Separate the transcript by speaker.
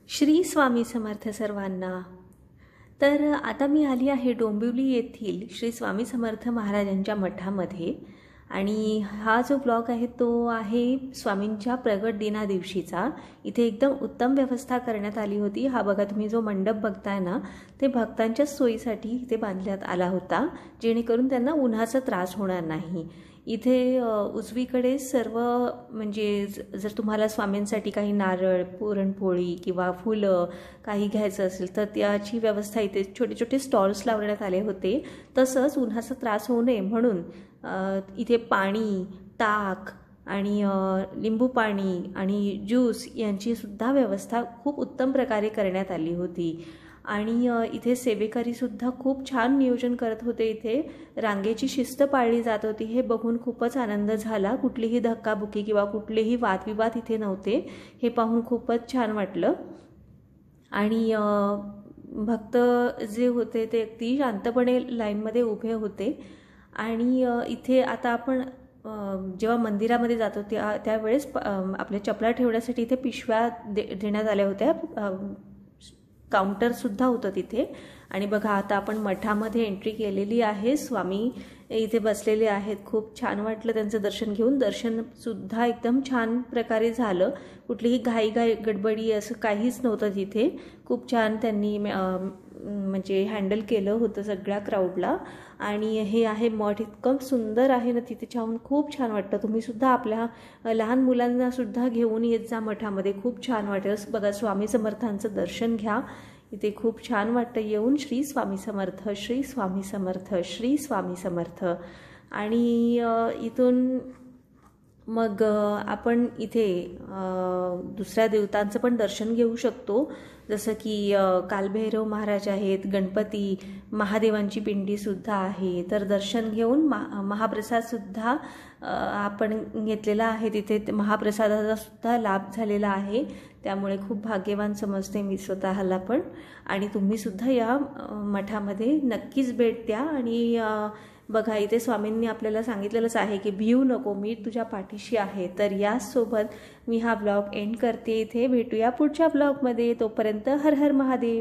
Speaker 1: श्री स्वामी समर्थ सर्वांना। तर आता मी आली आहे डोंबिवली येथील श्री स्वामी समर्थ महाराजांच्या मठामध्ये आणि हा जो ब्लॉग आहे तो आहे स्वामींच्या प्रगट दिना दिवशीचा। इथे एकदम उत्तम व्यवस्था करण्यात आली होती। हा बघा तुम्ही जो मंडप बघताय ना ते भक्तांच्या सोयीसाठी इथे बांधण्यात आला होता, जेणेकरून त्यांना उन्हाचा त्रास होणार नाही। इथे उजवीकडे सर्व म्हणजे जर तुम्हाला स्वामींसाठी काही नारळ, पुरणपोळी किंवा फुलं काही घ्यायचं असेल तर त्याची व्यवस्था इथे छोटे छोटे स्टॉल्स लावण्यात आले होते। तसंच उन्हाचा त्रास होऊ नये म्हणून इथे पाणी, ताक आणि लिंबू पाणी आणि ज्यूस यांची सुद्धा व्यवस्था खूप उत्तम प्रकारे करण्यात आली होती। आणि इथे सेवेकरी सुद्धा खूप छान नियोजन करत होते। इथे रांगेची शिस्त पाळली जात होती, हे बघून खूपच आनंद झाला। कुठलीही धक्काबुक्की किंवा कुठलेही वादविवाद इथे नव्हते, हे पाहून खूपच छान वाटलं। आणि भक्त जे होते ते अगदी शांतपणे लाईनमध्ये उभे होते। आणि इथे आता आपण जेव्हा मंदिरामध्ये जातो त्यावेळेस आपल्या चपला ठेवण्यासाठी इथे पिशव्या देण्यात आल्या होत्या। काउंटर सुद्धा होतं तिथे। आणि बघा आता आपण मठामध्ये एंट्री केलेली आहे। स्वामी इथे बसलेले आहेत, खूप छान वाटलं त्यांचं दर्शन घेऊन। दर्शन सुद्धा एकदम छान प्रकारे झालं, कुठलीही घाई गडबडी असं काहीच नव्हतं तिथे। खूप छान त्यांनी म्हणजे हँडल केलं होतं सगळ्या क्राऊडला। आणि हे आहे मठ, इतकं सुंदर आहे ना, तिथे छान खूप छान वाटतं। तुम्ही सुद्धा आपल्या लहान मुलांना सुद्धा घेऊन येत जा मठामध्ये, खूप छान वाटेल। बघा स्वामी समर्थांचं दर्शन घ्या, इथे खूप छान वाटतं येऊन। श्री स्वामी समर्थ, श्री स्वामी समर्थ, श्री स्वामी समर्थ। आणि इथून मग आपण इथे दुसऱ्या देवतांचं पण दर्शन घेऊ शकतो, जसं की कालभैरव महाराज आहेत, गणपती, महादेवांची पिंडी सुद्धा आहे। तर दर्शन घेऊन महाप्रसाद सुद्धा आपण घेतलेला आहे। तिथे महाप्रसादाचा सुद्धा लाभ झालेला आहे, त्यामुळे खूप भाग्यवान समजते मी स्वतःला पण। आणि तुम्ही सुद्धा या मठामध्ये नक्कीच भेट द्या। आणि बघा इथे स्वामींनी आपल्याला सांगितलेलंच आहे की भिऊ नको, मी तुझ्या पाठीशी आहे। तर यासोबत मी हा ब्लॉग एंड करते। इथे भेटूया पुढच्या ब्लॉगमध्ये, तोपर्यंत हर हर महादेव।